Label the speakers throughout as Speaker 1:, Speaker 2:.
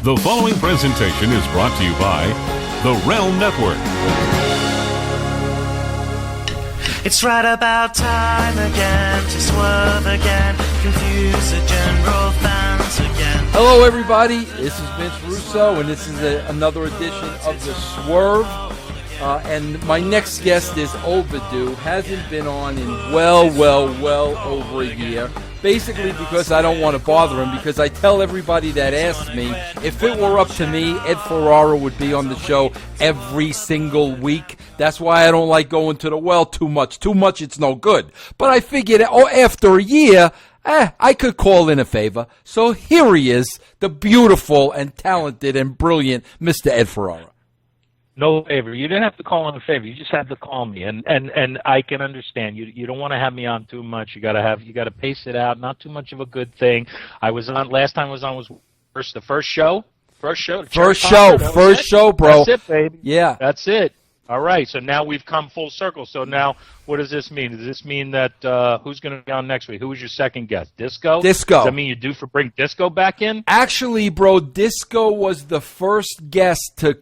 Speaker 1: The following presentation is brought to you by the Realm Network.
Speaker 2: It's right about time again to swerve again, confuse the general fans again.
Speaker 3: Hello, everybody. This is Vince Russo, and this is another edition of the Swerve. And my next guest is overdue. Hasn't been on in well over a year. Basically because I don't want to bother him, because I tell everybody that asks me, if it were up to me, Ed Ferrara would be on the show every single week. That's why I don't like going to the well too much. Too much, it's no good. But I figured, after a year, I could call in a favor. So here he is, the beautiful and talented and brilliant Mr. Ed Ferrara.
Speaker 4: No favor. You didn't have to call in a favor. You just had to call me, and I can understand. You don't want to have me on too much. You got to pace it out. Not too much of a good thing. I was on last time I was on was the first show, bro.
Speaker 3: First show, bro.
Speaker 4: That's it, baby.
Speaker 3: Yeah,
Speaker 4: that's it. All right. So now we've come full circle. So now, what does this mean? Does this mean that who's going to be on next week? Who was your second guest? Disco.
Speaker 3: Does
Speaker 4: that mean you do for bring Disco back in?
Speaker 3: Actually, bro, Disco was the first guest to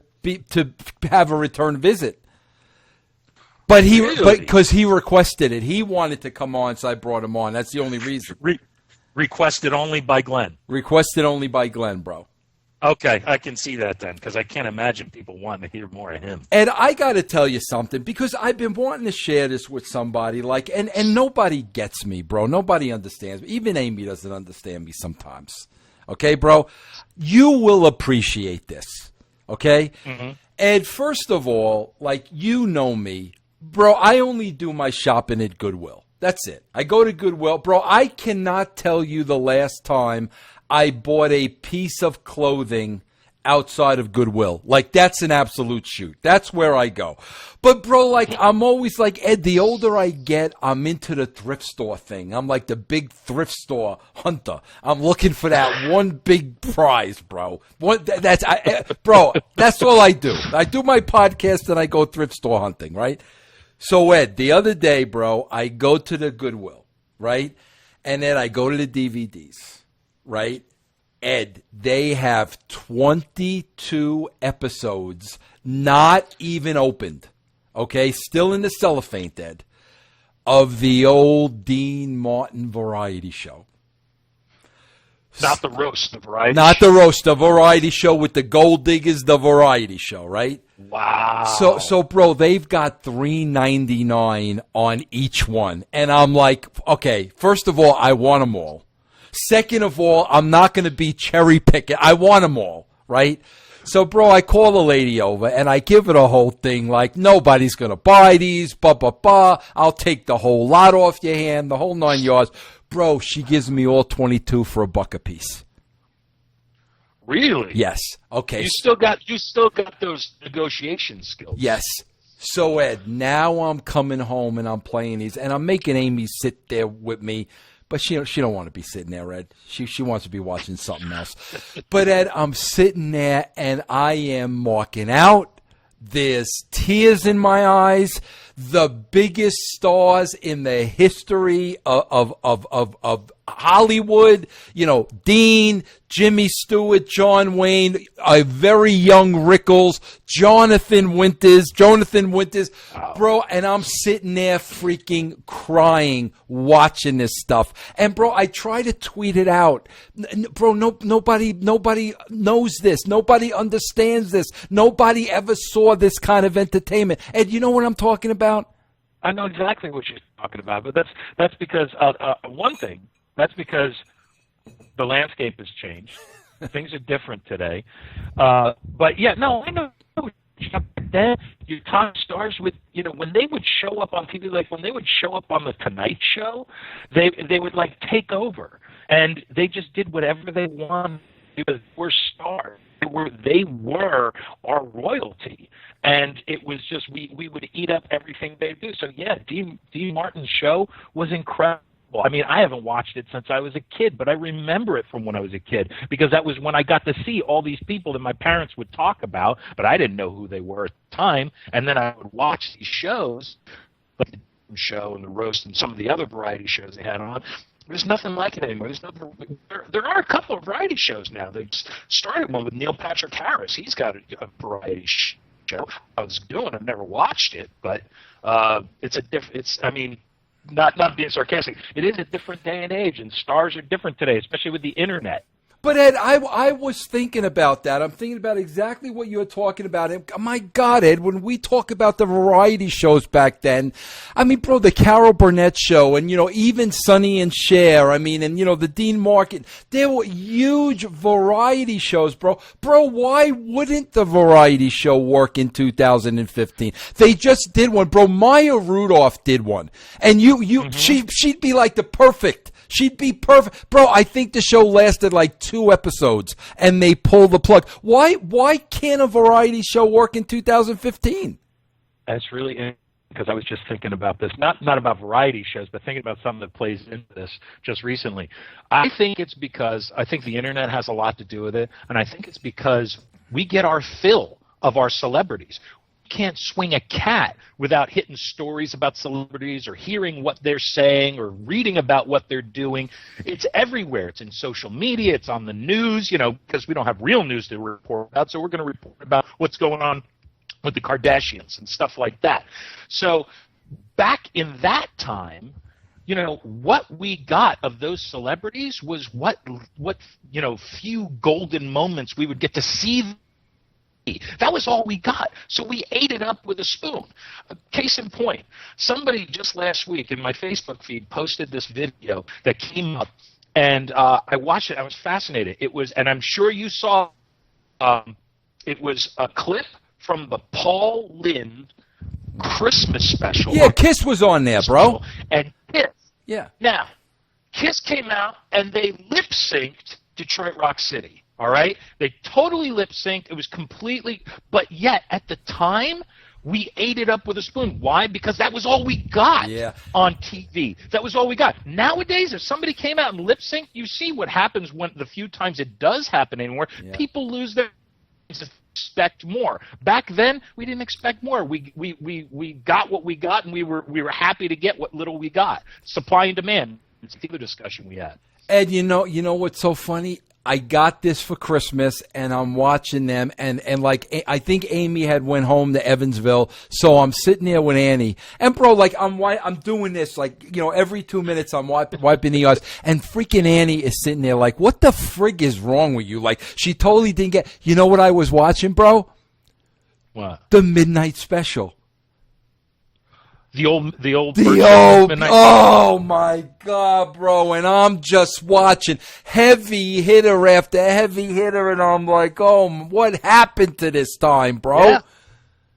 Speaker 3: have a return visit, but because he requested it, he wanted to come on, so I brought him on. That's the only reason.
Speaker 4: Requested only by Glenn.
Speaker 3: Requested only by Glenn, bro.
Speaker 4: Okay, I can see that then, because I can't imagine people wanting to hear more of him.
Speaker 3: And I got to tell you something, because I've been wanting to share this with somebody, and nobody gets me, bro. Nobody understands me. Even Amy doesn't understand me sometimes. Okay, bro? You will appreciate this. Okay? Mm-hmm. And first of all, you know me, bro, I only do my shopping at Goodwill. That's it. I go to Goodwill. Bro, I cannot tell you the last time I bought a piece of clothing outside of Goodwill. That's an absolute shoot. That's where I go. But, bro, I'm always Ed, the older I get, I'm into the thrift store thing. I'm like the big thrift store hunter. I'm looking for that one big prize, bro. Bro, that's all I do. I do my podcast and I go thrift store hunting, right? So, Ed, the other day, bro, I go to the Goodwill, right? And then I go to the DVDs, right? Ed, they have 22 episodes not even opened, okay, still in the cellophane, Ed, of the old Dean Martin variety show.
Speaker 4: Not the roast, the variety
Speaker 3: Not the roast, the variety show with the gold diggers, the variety show, right?
Speaker 4: Wow.
Speaker 3: So, bro, they've got $3.99 on each one. And I'm like, okay, first of all, I want them all. Second of all, I'm not going to be cherry picking. I want them all, right? So, bro, I call the lady over, and I give her the whole thing nobody's going to buy these, I'll take the whole lot off your hand, the whole 9 yards. Bro, she gives me all 22 for $1 a piece.
Speaker 4: Really?
Speaker 3: Yes. Okay.
Speaker 4: You still got those negotiation skills.
Speaker 3: Yes. So, Ed, now I'm coming home, and I'm playing these, and I'm making Amy sit there with me. But she don't want to be sitting there, Ed. She wants to be watching something else. But, Ed, I'm sitting there, and I am marking out. There's tears in my eyes. The biggest stars in the history of Hollywood, Dean, Jimmy Stewart, John Wayne, a very young Rickles, Jonathan Winters, bro, and I'm sitting there freaking crying watching this stuff. And, bro, I try to tweet it out. Bro, nobody knows this. Nobody understands this. Nobody ever saw this kind of entertainment. And you know what I'm talking about?
Speaker 4: I know exactly what you're talking about, but that's because one thing. That's because the landscape has changed. Things are different today. But yeah, no, I know. Then your top stars with when they would show up on TV, when they would show up on the Tonight Show, they would take over, and they just did whatever they wanted. Because we're stars. They were our royalty. And it was just, we would eat up everything they do. So, yeah, Dean Martin's show was incredible. I mean, I haven't watched it since I was a kid, but I remember it from when I was a kid because that was when I got to see all these people that my parents would talk about, but I didn't know who they were at the time. And then I would watch these shows, like the show and the roast and some of the other variety shows they had on. There's nothing like it anymore. There are a couple of variety shows now. They started one with Neil Patrick Harris. He's got a variety show. I was doing. I've never watched it, but it's a different. I mean, not being sarcastic. It is a different day and age, and stars are different today, especially with the internet.
Speaker 3: But, Ed, I was thinking about that. I'm thinking about exactly what you were talking about. And my God, Ed, when we talk about the variety shows back then, I mean, bro, the Carol Burnett show and, even Sonny and Cher, I mean, and, the Dean Martin, there were huge variety shows, bro. Bro, why wouldn't the variety show work in 2015? They just did one, bro. Maya Rudolph did one. And she'd be like the perfect. She'd be perfect. Bro, I think the show lasted like 2 episodes, and they pulled the plug. Why can't a variety show work in 2015?
Speaker 4: That's really interesting, because I was just thinking about this. Not about variety shows, but thinking about something that plays into this just recently. I think it's because I think the internet has a lot to do with it, and I think it's because we get our fill of our celebrities. Can't swing a cat without hitting stories about celebrities or hearing what they're saying or reading about what they're doing. It's everywhere. It's in social media. It's on the news, because we don't have real news to report about, so we're going to report about what's going on with the Kardashians and stuff like that. So back in that time, what we got of those celebrities was what few golden moments we would get to see. That was all we got. So we ate it up with a spoon. Case in point, somebody just last week in my Facebook feed posted this video that came up, and I watched it. I was fascinated. It was, and I'm sure you saw, it was a clip from the Paul Lynde Christmas special.
Speaker 3: Yeah, Kiss was on there, bro.
Speaker 4: And Kiss.
Speaker 3: Yeah.
Speaker 4: Now, Kiss came out, and they lip-synced Detroit Rock City. All right? They totally lip-synced. It was completely – but yet, at the time, we ate it up with a spoon. Why? Because that was all we got on TV. That was all we got. Nowadays, if somebody came out and lip-synced, you see what happens when the few times it does happen anymore. Yeah. People lose their – expect more. Back then, we didn't expect more. We got what we got, and we were happy to get what little we got. Supply and demand. It's the other discussion we had.
Speaker 3: Ed, you know what's so funny? I got this for Christmas, and I'm watching them, and like I think Amy had went home to Evansville, so I'm sitting there with Annie, and bro, like I'm doing this, like every 2 minutes I'm wiping the eyes, and freaking Annie is sitting there like, what the frig is wrong with you? Like she totally didn't get. You know what I was watching, bro?
Speaker 4: What?
Speaker 3: The Midnight Special.
Speaker 4: The old
Speaker 3: oh my God, bro. And I'm just watching heavy hitter after heavy hitter, and I'm like, oh, what happened to this time, bro?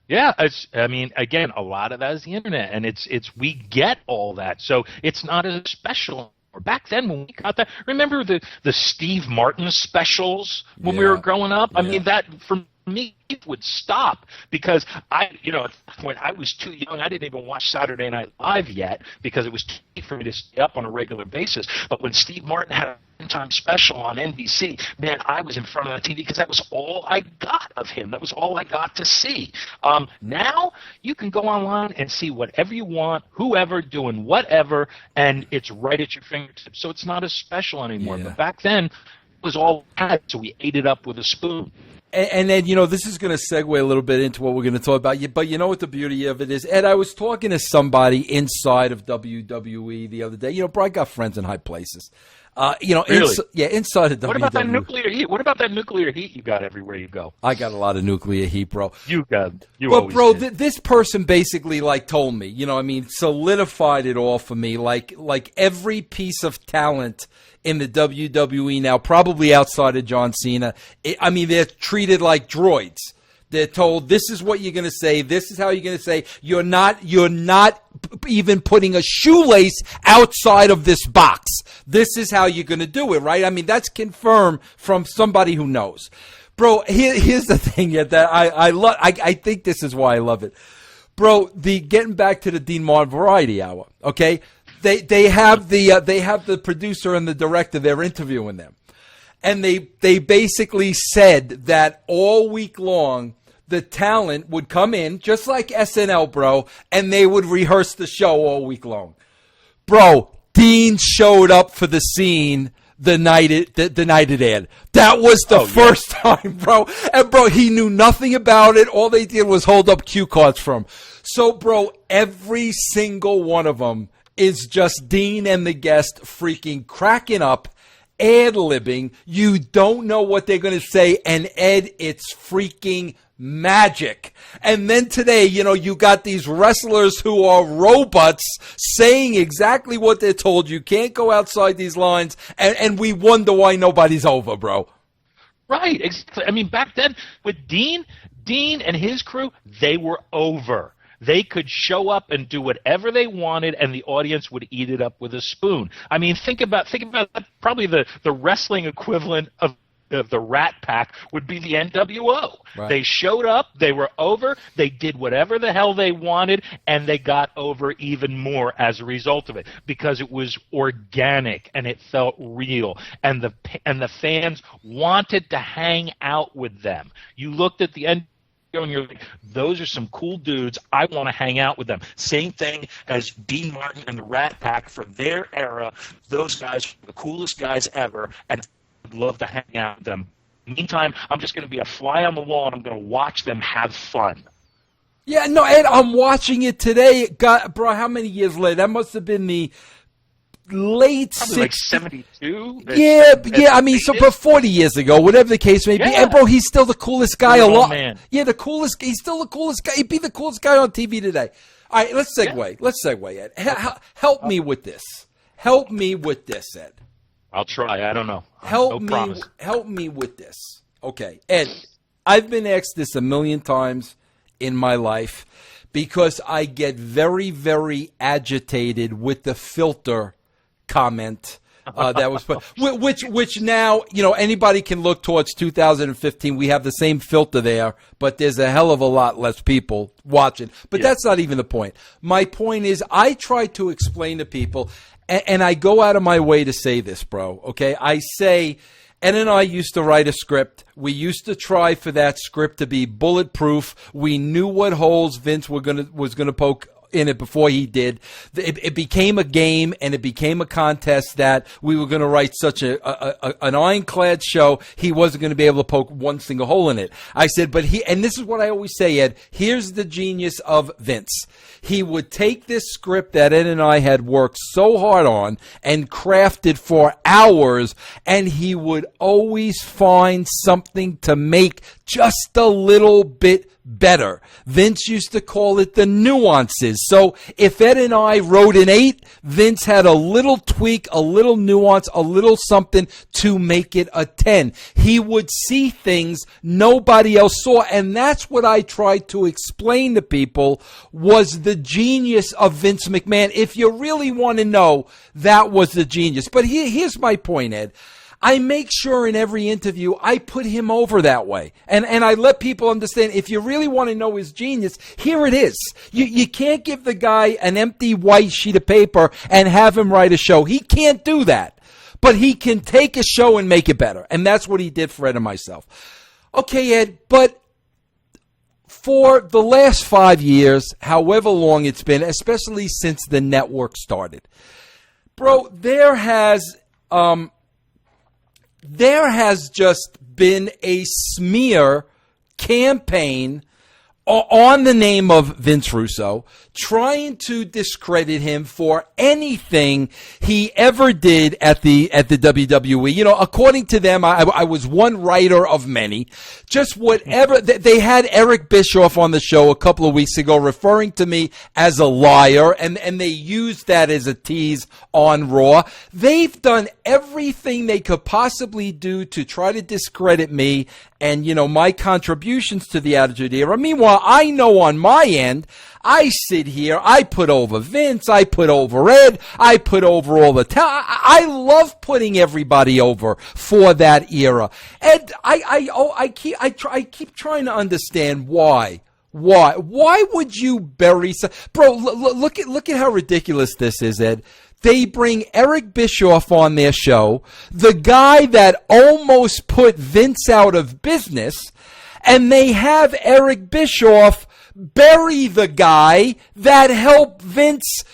Speaker 4: Yeah. Again, a lot of that is the internet, and it's we get all that, so it's not as special. Back then when we got that, remember the Steve Martin specials when we were growing up? I mean, that for me it would stop because at that point I was too young. I didn't even watch Saturday Night Live yet because it was too late for me to stay up on a regular basis. But when Steve Martin had a time special on NBC, man, I was in front of the TV because that was all I got of him. That was all I got to see. Now you can go online and see whatever you want, whoever doing whatever, and it's right at your fingertips. So it's not as special anymore.
Speaker 3: Yeah.
Speaker 4: But back then it was all we had, so we ate it up with a spoon.
Speaker 3: And Ed, this is going to segue a little bit into what we're going to talk about. But you know what the beauty of it is? Ed, I was talking to somebody inside of WWE the other day. Bro, I got friends in high places.
Speaker 4: Really?
Speaker 3: Inside of WWE.
Speaker 4: What about that nuclear heat? What about that nuclear heat you got everywhere you go?
Speaker 3: I got a lot of nuclear heat, bro.
Speaker 4: But
Speaker 3: bro, this person basically told me, solidified it all for me. Like every piece of talent in the WWE now, probably outside of John Cena, they're treated like droids. They're told, this is what you're going to say. This is how you're going to say. You're not even putting a shoelace outside of this box. This is how you're going to do it, right? That's confirmed from somebody who knows. Bro, here's the thing that I love. I think this is why I love it. Bro, getting back to the Dean Martin Variety Hour, okay? They have the producer and the director, they're interviewing them. And they basically said that all week long, the talent would come in, just like SNL, bro, and they would rehearse the show all week long. Bro, Dean showed up for the scene the night it aired. That was the first time, bro. And, bro, he knew nothing about it. All they did was hold up cue cards for him. So, bro, every single one of them is just Dean and the guest freaking cracking up, ad-libbing. You don't know what they're going to say. And, Ed, it's freaking magic. And then today, you got these wrestlers who are robots saying exactly what they're told. You can't go outside these lines, and we wonder why nobody's over, bro.
Speaker 4: Right, exactly. I mean, back then with Dean and his crew, they were over. They could show up and do whatever they wanted, and the audience would eat it up with a spoon. I mean, think about that. Probably the wrestling equivalent of the Rat Pack would be the NWO. Right. They showed up, they were over, they did whatever the hell they wanted, and they got over even more as a result of it because it was organic and it felt real, and the fans wanted to hang out with them. You looked at the end and you're like, those are some cool dudes. I want to hang out with them. Same thing as Dean Martin and the Rat Pack for their era. Those guys were the coolest guys ever, and love to hang out with them. Meantime, I'm just going to be a fly on the wall, and I'm going to watch them have fun.
Speaker 3: Yeah, no, Ed, I'm watching it today. God, bro, how many years later? That must have been the late 60s.
Speaker 4: Like 72?
Speaker 3: Yeah. I mean, so but 40 years ago, whatever the case may be. And, bro, he's still the coolest guy alive.
Speaker 4: Man.
Speaker 3: Yeah, he's still the coolest guy. He'd be the coolest guy on TV today. All right, let's segue. Yeah. Let's segue, Ed. Help me with this. Help me with this, Ed.
Speaker 4: I'll try. I don't know.
Speaker 3: Help me with this. Okay, Ed, I've been asked this a million times in my life because I get very, very agitated with the filter comment that was put, which now, anybody can look towards 2015. We have the same filter there, but there's a hell of a lot less people watching. But that's not even the point. My point is I try to explain to people, and I go out of my way to say this, bro, okay? I say, Ed and I used to write a script. We used to try for that script to be bulletproof. We knew what holes Vince was gonna poke in it before he did. It became a game, and it became a contest that we were going to write such an ironclad show, he wasn't going to be able to poke one single hole in it. I said, and this is what I always say, Ed, here's the genius of Vince. He would take this script that Ed and I had worked so hard on and crafted for hours, and he would always find something to make just a little bit better. Vince used to call it the nuances. So if Ed and I wrote an 8, Vince had a little tweak, a little nuance, a little something to make it a 10. He would see things nobody else saw, and that's what I tried to explain to people was the genius of Vince McMahon. If you really want to know, that was the genius. But here's my point, Ed. I make sure in every interview I put him over that way. And I let people understand, if you really want to know his genius, here it is. You can't give the guy an empty white sheet of paper and have him write a show. He can't do that. But he can take a show and make it better. And that's what he did for Ed and myself. Okay, Ed, but for the last 5 years, however long it's been, especially since the network started, bro, there has just been a smear campaign on the name of Vince Russo, trying to discredit him for anything he ever did at the WWE. According to them, I was one writer of many. Just whatever. They had Eric Bischoff on the show a couple of weeks ago referring to me as a liar, and they used that as a tease on Raw. They've done everything they could possibly do to try to discredit me and, my contributions to the Attitude Era. Meanwhile, I know on my end, I sit here, I put over Vince, I put over Ed, I put over all the talent. I love putting everybody over for that era. Ed, I keep trying to understand why. Why would you bury bro? Look at how ridiculous this is, Ed. They bring Eric Bischoff on their show, the guy that almost put Vince out of business, and they have Eric Bischoff bury the guy that helped Vince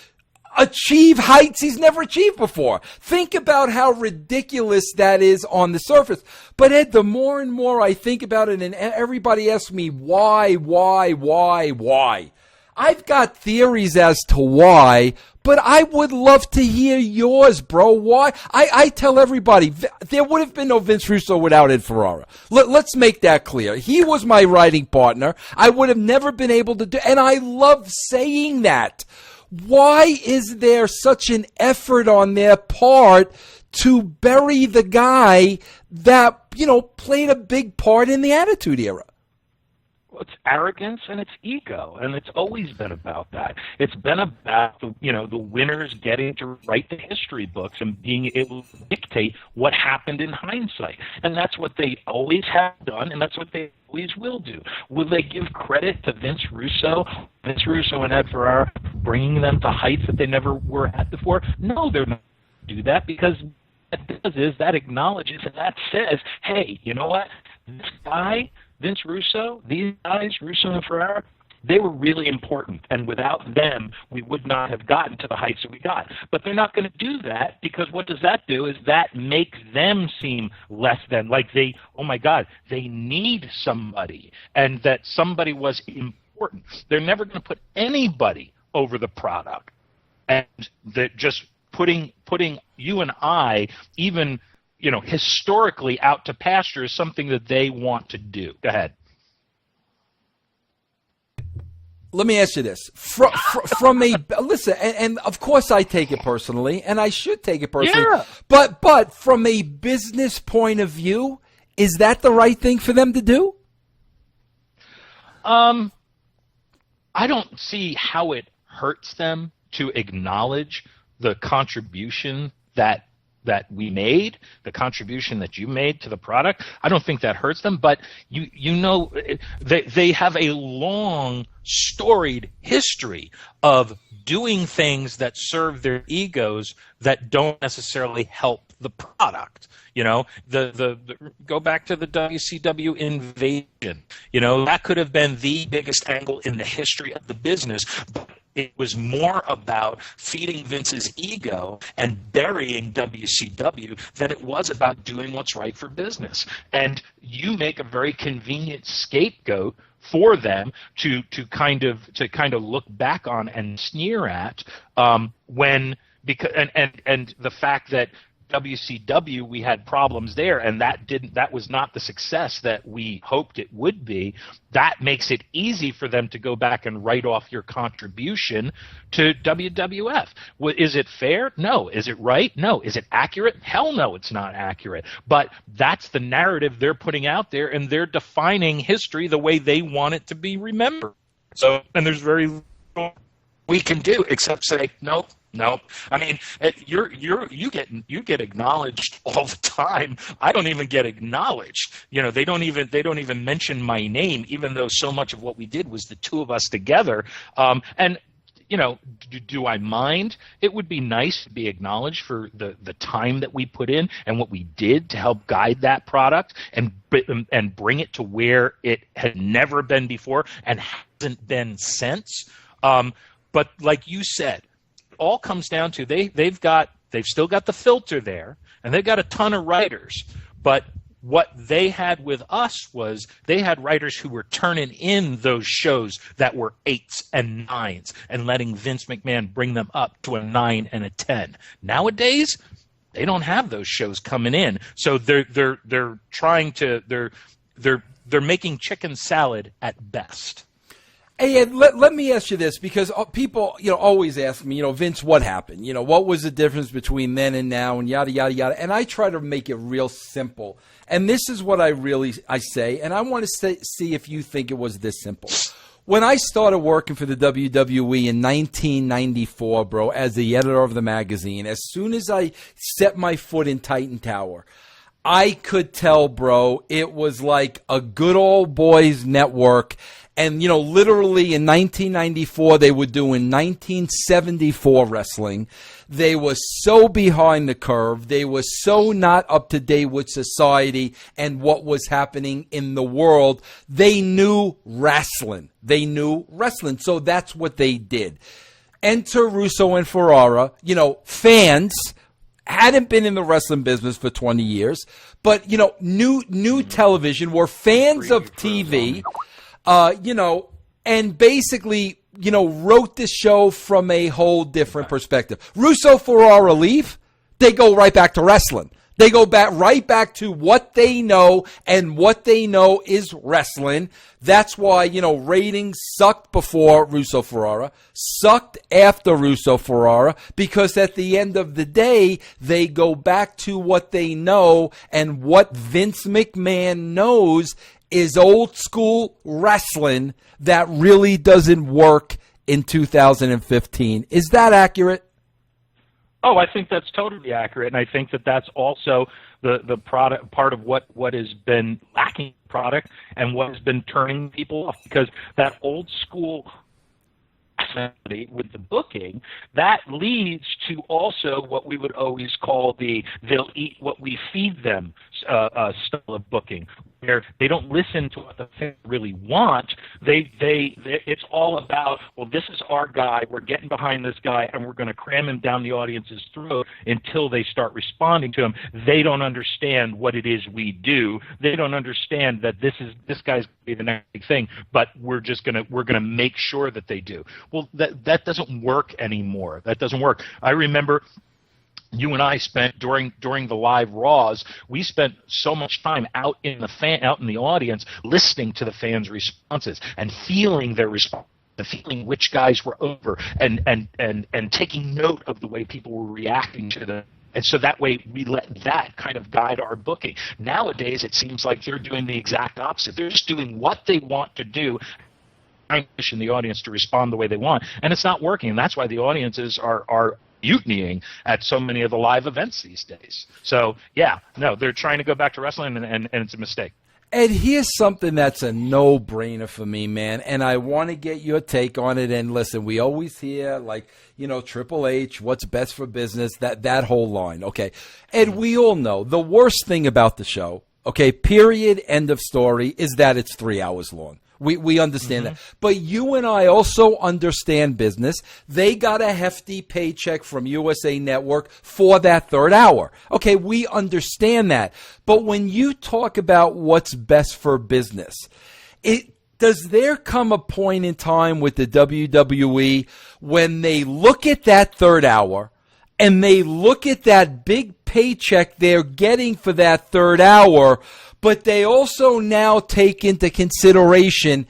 Speaker 3: achieve heights he's never achieved before. Think about how ridiculous that is on the surface. But Ed, the more and more I think about it, and everybody asks me why. I've got theories as to why, but I would love to hear yours, bro. Why? I tell everybody, there would have been no Vince Russo without Ed Ferrara. Let's make that clear. He was my writing partner. I would have never been able to do, and I love saying that. Why is there such an effort on their part to bury the guy that, played a big part in the Attitude Era?
Speaker 4: Well, it's arrogance and it's ego, and it's always been about that. It's been about the winners getting to write the history books and being able to dictate what happened in hindsight, and that's what they always have done, and that's what they always will do. Will they give credit to Vince Russo and Ed Ferrara, bringing them to heights that they never were at before? No, they're not going to do that, because what that does is that acknowledges and that says, hey, you know what? This guy, Vince Russo, these guys, Russo and Ferrara, they were really important, and without them, we would not have gotten to the heights that we got. But they're not going to do that, because what does that do is that makes them seem less than, like oh my God, they need somebody, and that somebody was important. They're never going to put anybody over the product, and that just putting you and I, even historically out to pasture, is something that they want to do. Go ahead.
Speaker 3: Let me ask you this. Listen, and of course I take it personally, and I should take it personally.
Speaker 4: Yeah.
Speaker 3: But from a business point of view, is that the right thing for them to do?
Speaker 4: I don't see how it hurts them to acknowledge the contribution that we made, the contribution that you made to the product. I don't think that hurts them, but they have a long, storied history of doing things that serve their egos that don't necessarily help the product. Go back to the WCW invasion. That could have been the biggest angle in the history of the business, but it was more about feeding Vince's ego and burying WCW than it was about doing what's right for business. And you make a very convenient scapegoat for them to kind of look back on and sneer at because the fact that WCW, we had problems there, and that was not the success that we hoped it would be. That makes it easy for them to go back and write off your contribution to WWF. Is it fair? No. Is it right? No. Is it accurate? Hell no, it's not accurate. But that's the narrative they're putting out there, and they're defining history the way they want it to be remembered. So, and there's very little we can do except say nope. No, I mean you get acknowledged all the time. I don't even get acknowledged. They don't even mention my name, even though so much of what we did was the two of us together. And do I mind? It would be nice to be acknowledged for the time that we put in and what we did to help guide that product and bring it to where it had never been before and hasn't been since. But like you said, all comes down to they've still got the filter there, and they've got a ton of writers. But what they had with us was they had writers who were turning in those shows that were 8s and 9s and letting Vince McMahon bring them up to a 9 and a 10. Nowadays, they don't have those shows coming in, so they're making chicken salad at best.
Speaker 3: Hey, Ed, let me ask you this, because people, always ask me, Vince, what happened? What was the difference between then and now, and yada, yada, yada. And I try to make it real simple. And this is what I say, and I want to see if you think it was this simple. When I started working for the WWE in 1994, bro, as the editor of the magazine, as soon as I set my foot in Titan Tower, I could tell, bro, it was like a good old boys network. And, literally in 1994, they were doing 1974 wrestling. They were so behind the curve. They were so not up to date with society and what was happening in the world. They knew wrestling. So that's what they did. enter Russo and Ferrara, fans hadn't been in the wrestling business for 20 years, but, new television, were fans of TV, and basically, wrote this show from a whole different perspective. Russo, Ferrara leave, they go right back to wrestling. They go right back to what they know, and what they know is wrestling. That's why, ratings sucked before Russo Ferrara, sucked after Russo Ferrara, because at the end of the day, they go back to what they know, and what Vince McMahon knows is old school wrestling that really doesn't work in 2015. Is that accurate?
Speaker 4: Oh, I think that's totally accurate, and I think that that's also the product part of what has been lacking product and what has been turning people off, because that old school with the booking, that leads to also what we would always call they'll eat what we feed them style of booking, where they don't listen to what the fans really want. It's all about, well, this is our guy, we're getting behind this guy, and we're going to cram him down the audience's throat until they start responding to him. They don't understand what it is we do. They don't understand that this guy's going to be the next big thing, but we're gonna make sure that they do. Well, that doesn't work anymore. That doesn't work. I remember you and I spent during the live Raws, we spent so much time out in the audience, listening to the fans' responses and feeling their response, feeling which guys were over, and taking note of the way people were reacting to them. And so that way we let that kind of guide our booking. Nowadays it seems like they're doing the exact opposite. They're just doing what they want to do, trying to push the audience to respond the way they want, and it's not working. And that's why the audiences are mutinying at so many of the live events these days. So yeah, no, they're trying to go back to wrestling, and it's a mistake.
Speaker 3: Ed, here's something that's a no-brainer for me, man, and I want to get your take on it. And listen, we always hear, Triple H, what's best for business, that whole line, okay? Ed, we all know the worst thing about the show, okay, period, end of story, is that it's 3 hours long. We understand that. But you and I also understand business. They got a hefty paycheck from USA Network for that third hour. Okay, we understand that. But when you talk about what's best for business, does there come a point in time with the WWE when they look at that third hour and they look at that big paycheck they're getting for that third hour, but they also now take into consideration,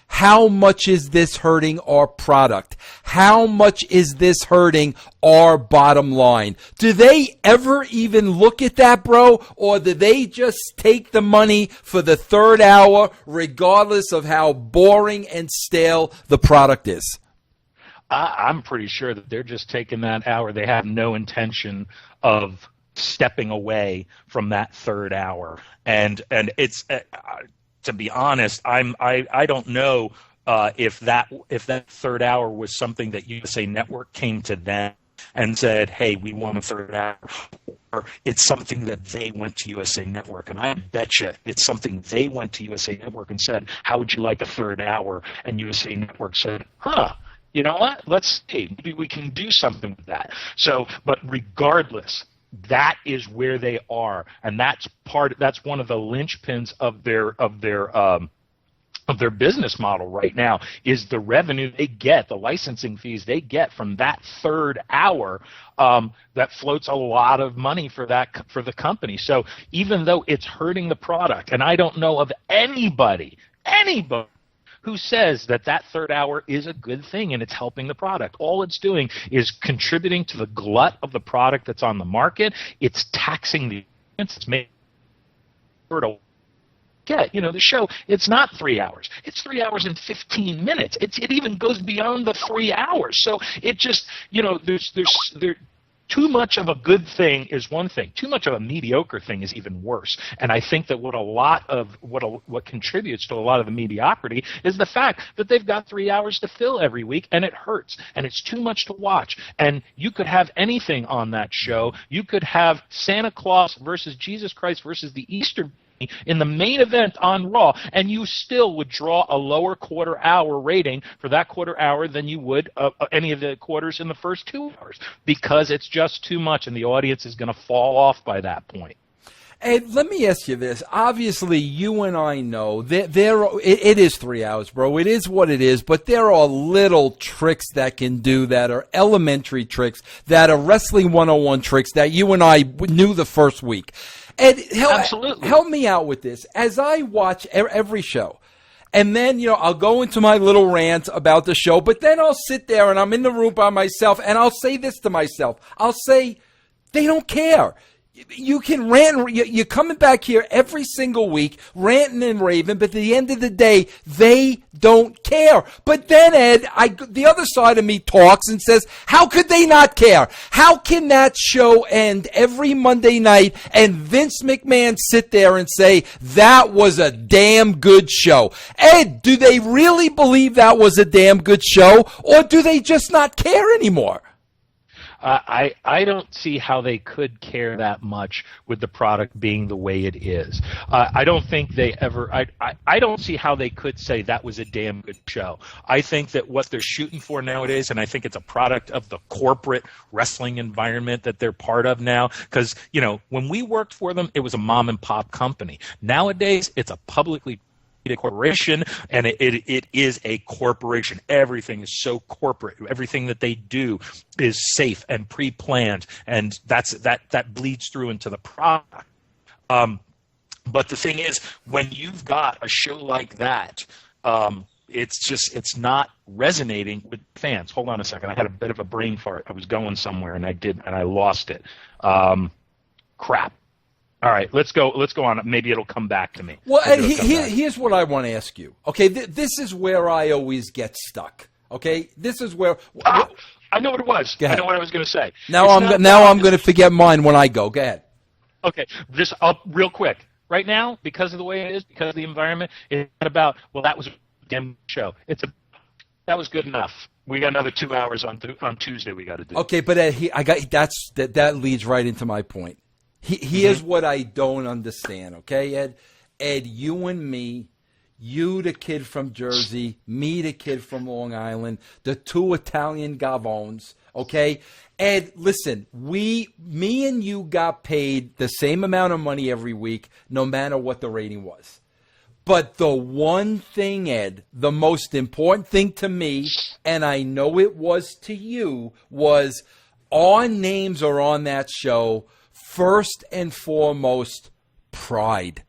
Speaker 3: how much is this hurting our product? How much is this hurting our bottom line? Do they ever even look at that, bro? Or do they just take the money for the third hour regardless of how boring and stale the product is?
Speaker 4: I'm pretty sure that they're just taking that hour. They have no intention of stepping away from that third hour, and it's to be honest, I don't know if that third hour was something that USA Network came to them and said, hey, we want a third hour, or it's something that they went to USA Network, and I bet you it's something they went to USA Network and said, how would you like a third hour? And USA Network said, you know what, let's see, maybe we can do something with that. So, but regardless, that is where they are, and that's one of the linchpins of their business model right now, is the revenue they get, the licensing fees they get from that third hour. That floats a lot of money for the company. So even though it's hurting the product, and I don't know of anybody who says that third hour is a good thing and it's helping the product. All it's doing is contributing to the glut of the product that's on the market. It's taxing the audience. It's making the show, it's not 3 hours. It's 3 hours and 15 minutes. It even goes beyond the 3 hours. So it just, there's too much of a good thing is one thing. Too much of a mediocre thing is even worse. And I think that what contributes to a lot of the mediocrity is the fact that they've got 3 hours to fill every week, and it hurts, and it's too much to watch. And you could have anything on that show. You could have Santa Claus versus Jesus Christ versus the Easter in the main event on Raw, and you still would draw a lower quarter-hour rating for that quarter hour than you would any of the quarters in the first 2 hours, because it's just too much, and the audience is going to fall off by that point.
Speaker 3: And let me ask you this. Obviously, you and I know that it is 3 hours, bro. It is what it is, but there are little tricks that can do that, are elementary tricks, that are Wrestling 101 tricks that you and I knew the first week. And help me out with this. As I watch every show, and then, I'll go into my little rant about the show, but then I'll sit there and I'm in the room by myself, and I'll say this to myself. I'll say, they don't care. You can rant. You're coming back here every single week, ranting and raving, but at the end of the day, they don't care. But then, Ed, the other side of me talks and says, how could they not care? How can that show end every Monday night and Vince McMahon sit there and say, that was a damn good show? Ed, do they really believe that was a damn good show, or do they just not care anymore?
Speaker 4: I don't see how they could care that much with the product being the way it is. I don't think they ever. I don't see how they could say that was a damn good show. I think that what they're shooting for nowadays, and I think it's a product of the corporate wrestling environment that they're part of now. Because when we worked for them, it was a mom and pop company. Nowadays, it's a publicly a corporation, and it is a corporation. Everything is so corporate. Everything that they do is safe and pre-planned, and that bleeds through into the product. But the thing is, when you've got a show like that, it's not resonating with fans. Hold on a second. I had a bit of a brain fart. I was going somewhere and I lost it. Crap. All right, let's go on. Maybe it'll come back to me.
Speaker 3: Well, here's what I want to ask you. Okay, this is where I always get stuck. Okay, this is where
Speaker 4: I know what it was. I know what I was going to say.
Speaker 3: Now I'm going to forget mine when I go. Go ahead.
Speaker 4: Okay, just real quick. Right now, because of the way it is, because of the environment, it's not about, well, that was a damn show. That was good enough. We got another 2 hours on Tuesday. We got to do.
Speaker 3: Okay, but that leads right into my point. Here's what I don't understand, okay, Ed? Ed, you and me, you the kid from Jersey, me the kid from Long Island, the two Italian Gavones, okay? Ed, listen, me and you got paid the same amount of money every week, no matter what the rating was. But the one thing, Ed, the most important thing to me, and I know it was to you, was our names are on that show. First and foremost, pride.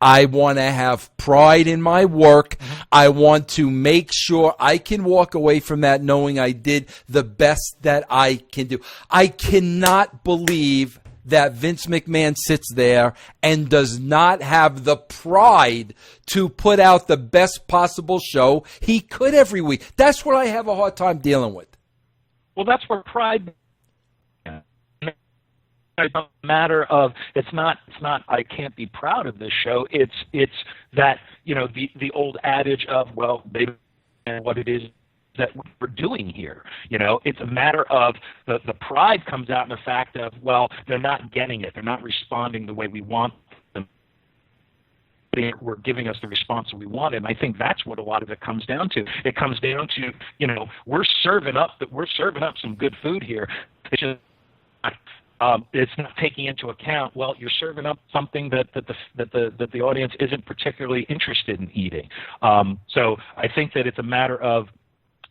Speaker 3: I want to have pride in my work. I want to make sure I can walk away from that knowing I did the best that I can do. I cannot believe that Vince McMahon sits there and does not have the pride to put out the best possible show he could every week. That's what I have a hard time dealing with.
Speaker 4: Well, that's where pride. It's a matter of it's not I can't be proud of this show. It's that the old adage of, well, they and what it is that we're doing here. It's a matter of the pride comes out in the fact of, well, they're not getting it. They're not responding the way we want them. They were giving us the response we wanted, and I think that's what a lot of it comes down to. It comes down to we're serving up some good food here. It's not taking into account, well, you're serving up something that the audience isn't particularly interested in eating. So I think that it's a matter of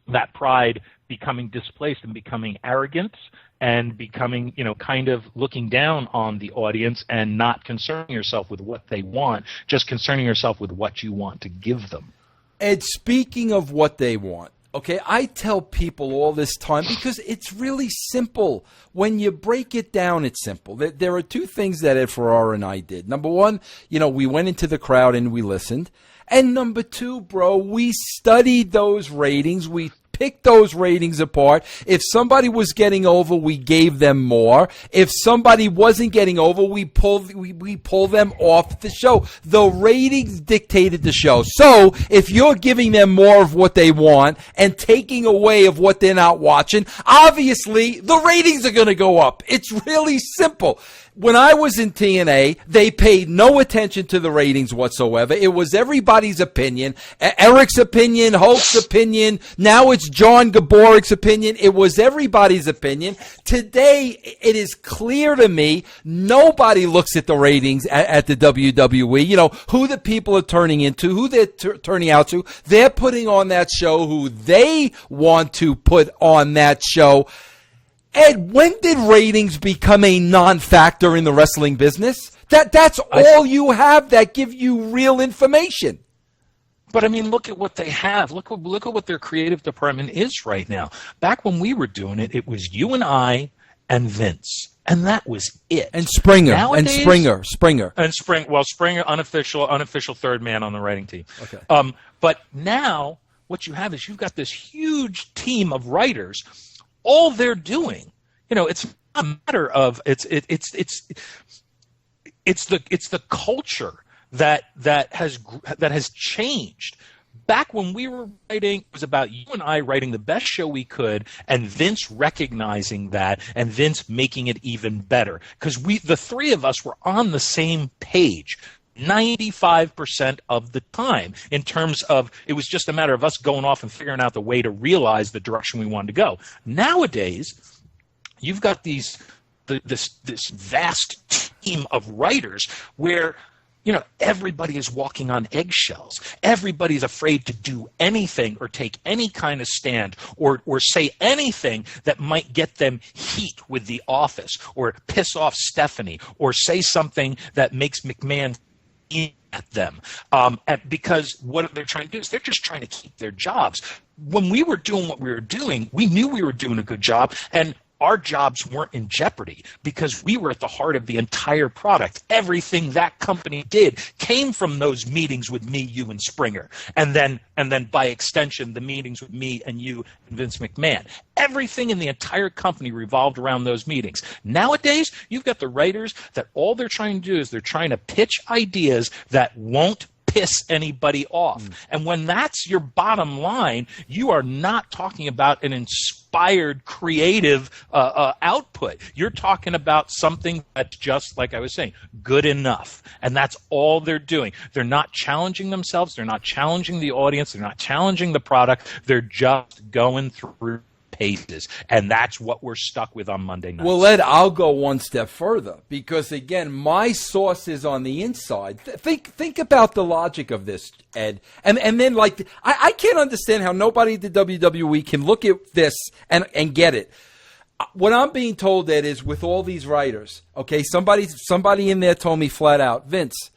Speaker 4: that pride becoming displaced and becoming arrogance and becoming, kind of looking down on the audience and not concerning yourself with what they want, just concerning yourself with what you want to give them.
Speaker 3: And speaking of what they want, okay, I tell people all this time because it's really simple. When you break it down, it's simple. There are two things that Ed Ferrara and I did. Number one, we went into the crowd and we listened. And number two, bro, we studied those ratings. We picked those ratings apart. If somebody was getting over, we gave them more. If somebody wasn't getting over, we pull them off the show. The ratings dictated the show. So if you're giving them more of what they want and taking away of what they're not watching, obviously the ratings are going to go up. It's really simple. When I was in TNA, they paid no attention to the ratings whatsoever. It was everybody's opinion. Eric's opinion, Hulk's opinion. Now it's John Gaborik's opinion. It was everybody's opinion. Today, it is clear to me, nobody looks at the ratings at the WWE. You know, who the people are turning into, who they're turning out to. They're putting on that show who they want to put on that show. Ed, when did ratings become a non-factor in the wrestling business? That's all you have that give you real information.
Speaker 5: But I mean, look at what they have. Look at what their creative department is right now. Back when we were doing it, it was you and I and Vince, and that was it.
Speaker 3: And Springer.
Speaker 5: Nowadays,
Speaker 3: Springer.
Speaker 5: Springer, unofficial third man on the writing team.
Speaker 3: Okay.
Speaker 5: But now what you have is you've got this huge team of writers. All they're doing, you know, it's a matter of it's the culture that has changed. Back when we were writing, it was about you and I writing the best show we could, and Vince recognizing that, and Vince making it even better, because the three of us were on the same page 95% of the time, in terms of it was just a matter of us going off and figuring out the way to realize the direction we wanted to go. Nowadays, you've got this vast team of writers where, you know, everybody is walking on eggshells. Everybody's afraid to do anything or take any kind of stand or say anything that might get them heat with the office or piss off Stephanie or say something that makes McMahon at them, because what they're trying to do is they're just trying to keep their jobs. When we were doing what we were doing, we knew we were doing a good job, and our jobs weren't in jeopardy because we were at the heart of the entire product. Everything that company did came from those meetings with me, you, and Springer, and then by extension, the meetings with me and you and Vince McMahon. Everything in the entire company revolved around those meetings. Nowadays, you've got the writers that all they're trying to do is they're trying to pitch ideas that won't piss anybody off. And when that's your bottom line, you are not talking about an inspired, creative output. You're talking about something that's just, like I was saying, good enough. And that's all they're doing. They're not challenging themselves. They're not challenging the audience. They're not challenging the product. They're just going through paces, and that's what we're stuck with on Monday nights.
Speaker 3: Well, Ed, I'll go one step further, because again, my source is on the inside. Think about the logic of this, Ed, and then like I can't understand how nobody at the WWE can look at this and get it. What I'm being told, Ed, is with all these writers, okay, somebody in there told me flat out, Vince,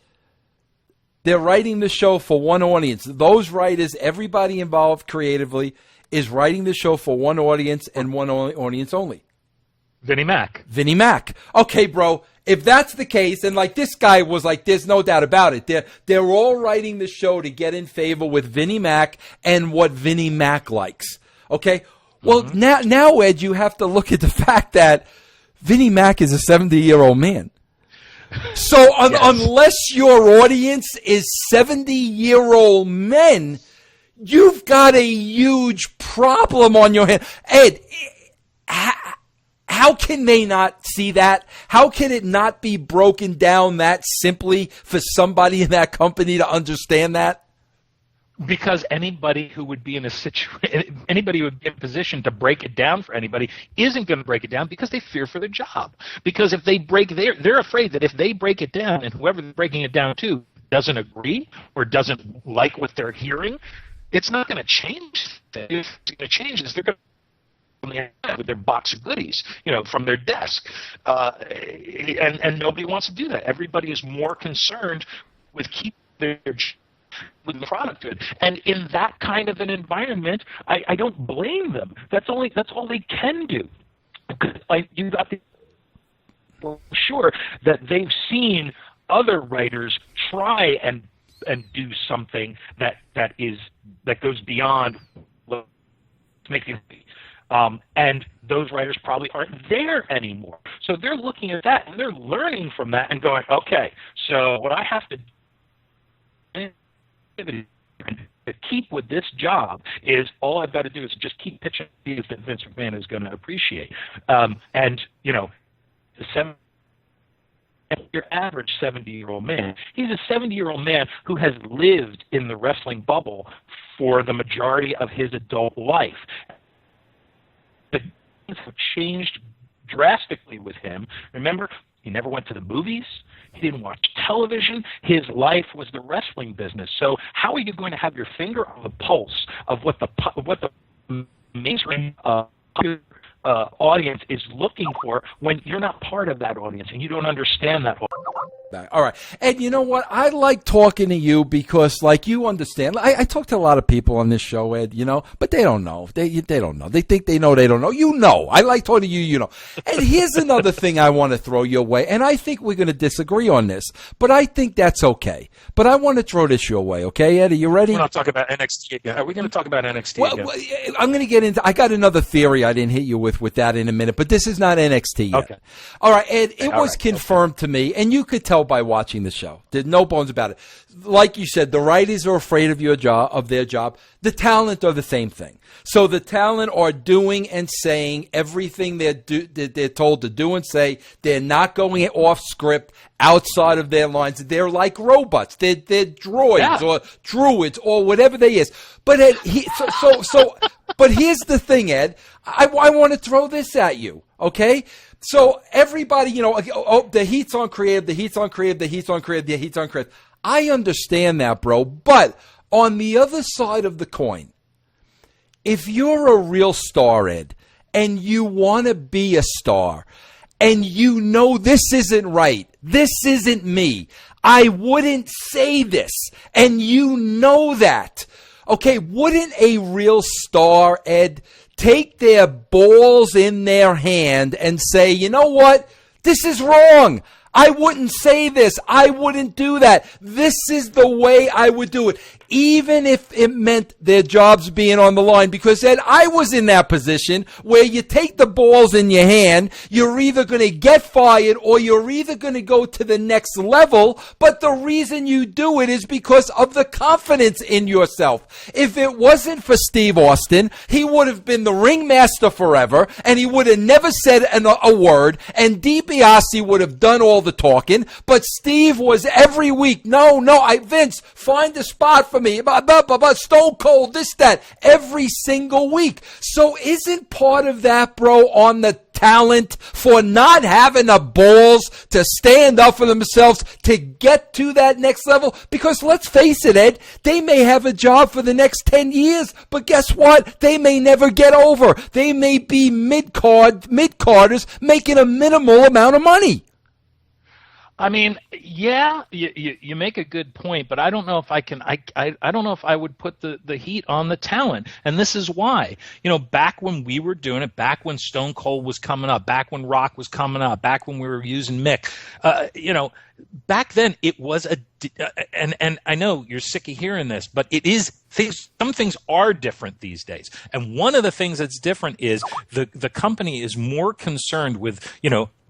Speaker 3: they're writing the show for one audience. Those writers, everybody involved creatively, is writing the show for one audience and one audience only.
Speaker 4: Vinnie
Speaker 3: Mac. Okay, bro. If that's the case, and like this guy was like, there's no doubt about it. They're all writing the show to get in favor with Vinnie Mac and what Vinnie Mac likes. Okay? Well, now, Ed, you have to look at the fact that Vinnie Mac is a 70-year-old man. So
Speaker 4: Yes.
Speaker 3: Unless your audience is 70-year-old men, you've got a huge problem on your hand. Ed, how can they not see that? How can it not be broken down that simply for somebody in that company to understand that?
Speaker 4: Because anybody who would be in a anybody who would be in a position to break it down for anybody isn't going to break it down because they fear for their job. Because if they they're afraid that if they break it down and whoever they're breaking it down to doesn't agree or doesn't like what they're hearing, it's not going to change. If it's going to change is they're going to with their box of goodies, from their desk, and nobody wants to do that. Everybody is more concerned with keeping their with the product good, and in that kind of an environment, I don't blame them. That's all they can do. You got to be sure that they've seen other writers try and do something that goes beyond making. And those writers probably aren't there anymore. So they're looking at that and they're learning from that and going, okay, so what I have to keep with this job is all I've got to do is just keep pitching ideas that Vince McMahon is going to appreciate. The and your average 70-year-old man. He's a 70-year-old man who has lived in the wrestling bubble for the majority of his adult life. The things have changed drastically with him. Remember, he never went to the movies. He didn't watch television. His life was the wrestling business. So how are you going to have your finger on the pulse of what the mainstream audience is looking for when you're not part of that audience and you don't understand that?
Speaker 3: All right. And you know what? I like talking to you because, like, you understand. I talk to a lot of people on this show, Ed, you know, but they don't know. They don't know. They think they know. They don't know. You know. I like talking to you, you know. And here's another thing I want to throw your way, and I think we're going to disagree on this, but I think that's okay. But I want to throw this your way, okay, Ed? Are you ready?
Speaker 5: We're not talking about NXT again. Are we going to talk about NXT again?
Speaker 3: Well, I'm going to get into – I got another theory I didn't hit you with that in a minute, but this is not NXT yet. Okay. All right, Ed, it was confirmed to me, and you could tell by watching the show. There's no bones about it. Like you said, the writers are afraid of their job. The talent are the same thing. So the talent are doing and saying everything they're told to do and say. They're not going off script, outside of their lines. They're like robots. They're droids or druids or whatever they is. But Ed, but here's the thing, Ed. I want to throw this at you, okay? So everybody, you know, the heat's on creative, the heat's on creative, the heat's on creative, the heat's on creative. I understand that, bro. But on the other side of the coin, if you're a real star, Ed, and you want to be a star, and you know this isn't right, this isn't me, I wouldn't say this, and you know that, okay, wouldn't a real star, Ed, take their balls in their hand and say, you know what, this is wrong. I wouldn't say this. I wouldn't do that. This is the way I would do it, even if it meant their jobs being on the line. Because, Ed, I was in that position where you take the balls in your hand, you're either going to get fired or you're either going to go to the next level. But the reason you do it is because of the confidence in yourself. If it wasn't for Steve Austin, he would have been the ringmaster forever, and he would have never said a word, and DiBiase would have done all the talking. But Steve was every week, Vince, find a spot for me, Stone Cold, this, that, every single week. So isn't part of that, bro, on the talent for not having the balls to stand up for themselves to get to that next level? Because let's face it, Ed, they may have a job for the next 10 years, but guess what? They may never get over. They may be mid-carders making a minimal amount of money.
Speaker 5: I mean, yeah, you make a good point, but I don't know if I can. I don't know if I would put the heat on the talent, and this is why. You know, back when we were doing it, back when Stone Cold was coming up, back when Rock was coming up, back when we were using Mick, back then it was and I know you're sick of hearing this, but it is some things are different these days. And one of the things that's different is the company is more concerned with,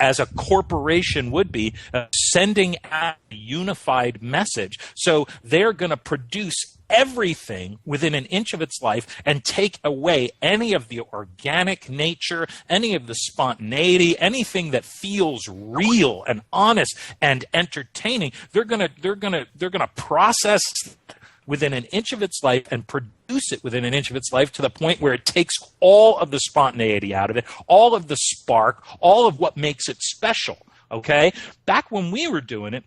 Speaker 5: as a corporation would be, sending out a unified message. So they're going to produce everything within an inch of its life and take away any of the organic nature, any of the spontaneity, anything that feels real and honest and entertaining. They're going to process within an inch of its life and produce it within an inch of its life to the point where it takes all of the spontaneity out of it, all of the spark, all of what makes it special. Okay? Back when we were doing it,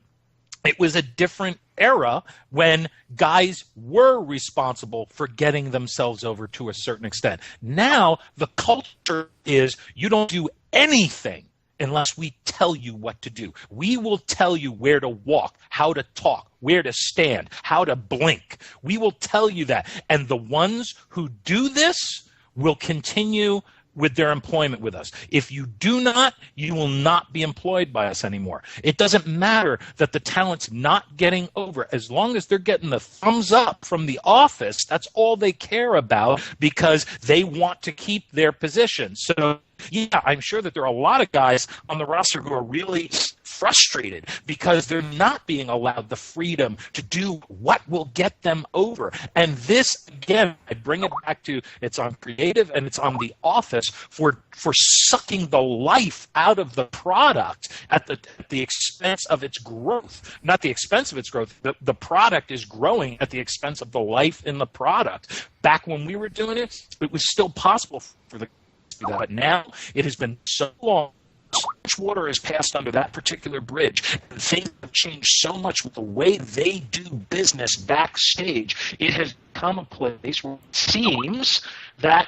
Speaker 5: it was a different era when guys were responsible for getting themselves over to a certain extent. Now, the culture is you don't do anything unless we tell you what to do. We will tell you where to walk, how to talk, where to stand, how to blink. We will tell you that. And the ones who do this will continue with their employment with us. If you do not, you will not be employed by us anymore. It doesn't matter that the talent's not getting over. As long as they're getting the thumbs up from the office, that's all they care about because they want to keep their position. So yeah, I'm sure that there are a lot of guys on the roster who are really frustrated because they're not being allowed the freedom to do what will get them over. And this, again, I bring it back to, it's on creative and it's on the office for sucking the life out of the product at the expense of its growth. Not the expense of its growth. The product is growing at the expense of the life in the product. Back when we were doing it, it was still possible for the but now it has been so long, so much water has passed under that particular bridge, and things have changed so much with the way they do business backstage. It has become a place where it seems that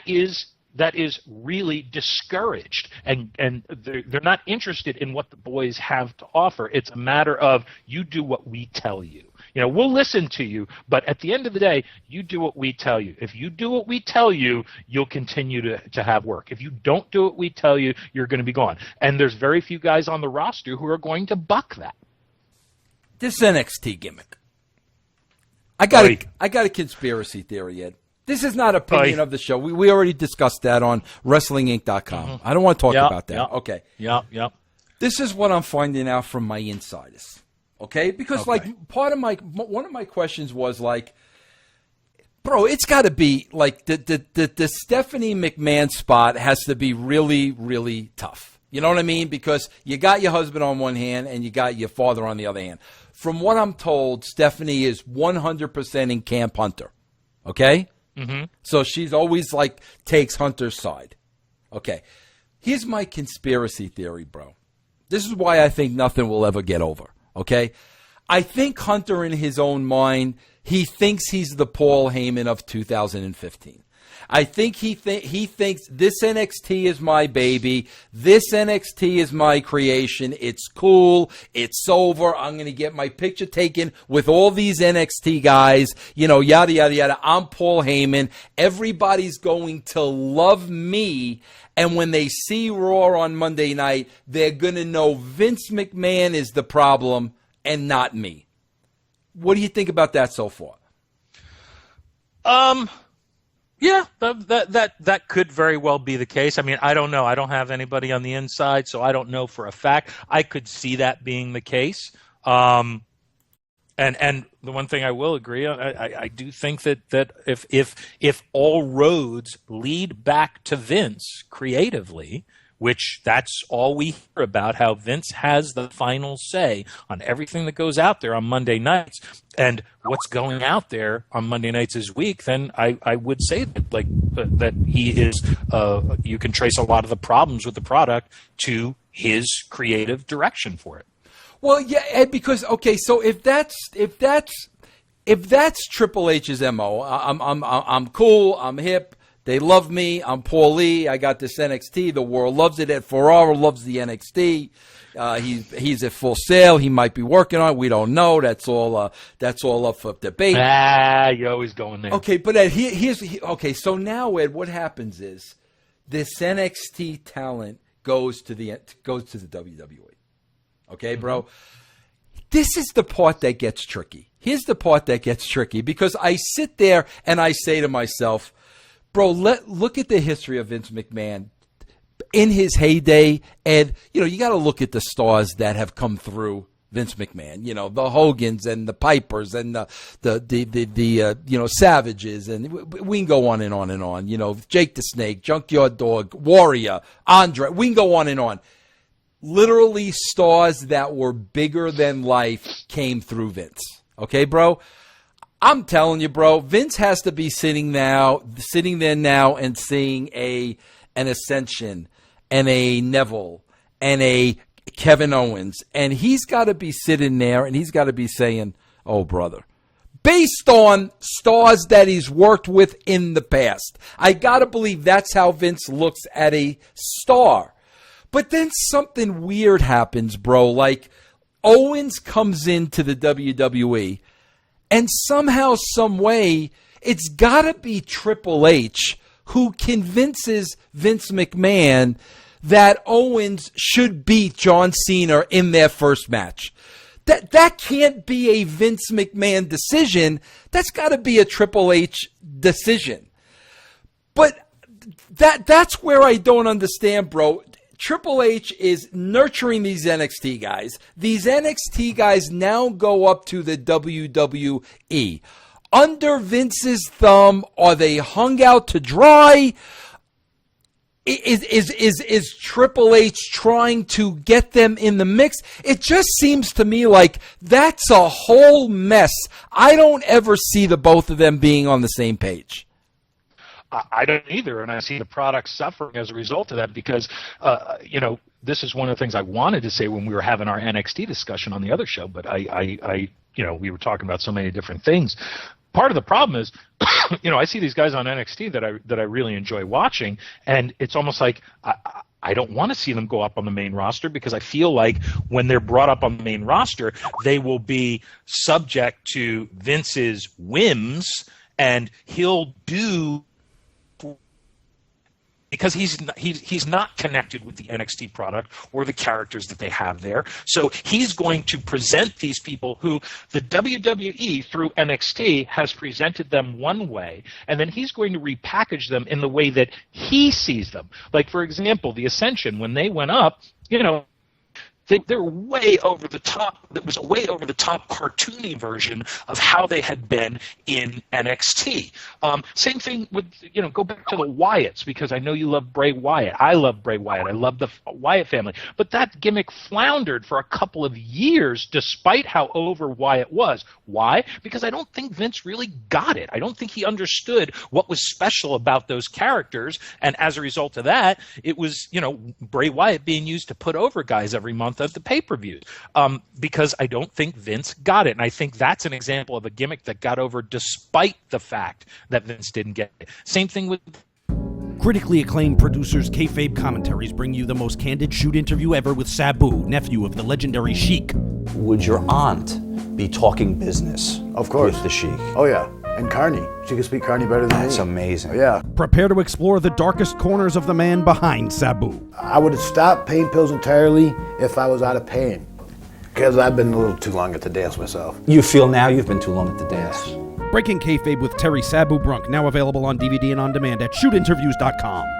Speaker 5: is really discouraged, and they're not interested in what the boys have to offer. It's a matter of, you do what we tell you. You know, we'll listen to you, but at the end of the day, you do what we tell you. If you do what we tell you, you'll continue to have work. If you don't do what we tell you, you're going to be gone. And there's very few guys on the roster who are going to buck that.
Speaker 3: This NXT gimmick. I got a conspiracy theory, Ed. This is not opinion of the show. We already discussed that on WrestlingInc.com. Mm-hmm. I don't want to talk about that. Yep. Okay.
Speaker 5: Yep.
Speaker 3: This is what I'm finding out from my insiders. Okay? Because like one of my questions was like, bro, it's got to be like the Stephanie McMahon spot has to be really, really tough. You know what I mean? Because you got your husband on one hand and you got your father on the other hand. From what I'm told, Stephanie is 100% in Camp Hunter. Okay? Mm-hmm. So she's always like takes Hunter's side. Okay. Here's my conspiracy theory, bro. This is why I think nothing will ever get over. Okay? I think Hunter, in his own mind, he thinks he's the Paul Heyman of 2015. I think he thinks this NXT is my baby. This NXT is my creation. It's cool. It's over. I'm going to get my picture taken with all these NXT guys. You know, yada, yada, yada. I'm Paul Heyman. Everybody's going to love me. And when they see Raw on Monday night, they're going to know Vince McMahon is the problem and not me. What do you think about that so far?
Speaker 5: Yeah, that could very well be the case. I mean, I don't know. I don't have anybody on the inside, so I don't know for a fact. I could see that being the case. And the one thing I will agree on, I do think that if all roads lead back to Vince creatively, which that's all we hear about, how Vince has the final say on everything that goes out there on Monday nights, and what's going out there on Monday nights is weak, then I would say that he is, you can trace a lot of the problems with the product to his creative direction for it.
Speaker 3: Well, yeah, Ed, because okay, so if that's Triple H's MO, I'm cool, I'm hip. They love me. I'm Paul Lee. I got this NXT. The world loves it. Ed Ferrara loves the NXT. He's at full sail. He might be working on it. We don't know. That's all up for debate.
Speaker 5: You're always going there.
Speaker 3: Okay, but Ed, okay. So now, Ed, what happens is this NXT talent goes to the WWE. Okay, bro. Mm-hmm. This is the part that gets tricky. Here's the part that gets tricky because I sit there and I say to myself, bro, look at the history of Vince McMahon in his heyday, and you got to look at the stars that have come through Vince McMahon. You know, the Hogans and the Pipers and the Savages, and we can go on and on and on. You know, Jake the Snake, Junkyard Dog, Warrior, Andre. We can go on and on. Literally, stars that were bigger than life came through Vince. Okay, bro. I'm telling you, bro, Vince has to be sitting there now and seeing an Ascension and a Neville and a Kevin Owens. And he's got to be sitting there and he's got to be saying, oh, brother, based on stars that he's worked with in the past. I got to believe that's how Vince looks at a star. But then something weird happens, bro. Like Owens comes into the WWE. And somehow, some way, it's got to be Triple H who convinces Vince McMahon that Owens should beat John Cena in their first match. That can't be a Vince McMahon decision. That's got to be a Triple H decision. But That's where I don't understand, bro. Triple H is nurturing these NXT guys. These NXT guys now go up to the WWE. Under Vince's thumb, are they hung out to dry? Is Triple H trying to get them in the mix? It just seems to me like that's a whole mess. I don't ever see the both of them being on the same page.
Speaker 5: I don't either, and I see the product suffering as a result of that because, this is one of the things I wanted to say when we were having our NXT discussion on the other show, but we were talking about so many different things. Part of the problem is, I see these guys on NXT that I really enjoy watching, and it's almost like I don't want to see them go up on the main roster because I feel like when they're brought up on the main roster, they will be subject to Vince's whims, and he'll do because he's not connected with the NXT product or the characters that they have there. So he's going to present these people who the WWE through NXT has presented them one way, and then he's going to repackage them in the way that he sees them. Like, for example, the Ascension, when they went up, they're way over the top. That was a way over the top cartoony version of how they had been in NXT. Same thing with, go back to the Wyatts, because I know you love Bray Wyatt. I love Bray Wyatt. I love the Wyatt family. But that gimmick floundered for a couple of years despite how over Wyatt was. Why? Because I don't think Vince really got it. I don't think he understood what was special about those characters. And as a result of that, it was, Bray Wyatt being used to put over guys every month of the pay-per-views, because I don't think Vince got it. And I think that's an example of a gimmick that got over despite the fact that Vince didn't get it. Same thing with...
Speaker 6: Critically acclaimed producers Kayfabe Commentaries bring you the most candid shoot interview ever with Sabu, nephew of the legendary Sheik.
Speaker 7: Would your aunt be talking business
Speaker 8: Of course.
Speaker 7: with the Sheik?
Speaker 8: Oh, yeah. And Carney. She can speak Carney better than me.
Speaker 7: That's amazing.
Speaker 8: Yeah.
Speaker 6: Prepare to explore the darkest corners of the man behind Sabu.
Speaker 8: I would have stopped pain pills entirely if I was out of pain. Because I've been a little too long at the dance myself.
Speaker 7: You feel now you've been too long at the dance?
Speaker 6: Breaking Kayfabe with Terry Sabu Brunk, now available on DVD and on demand at shootinterviews.com.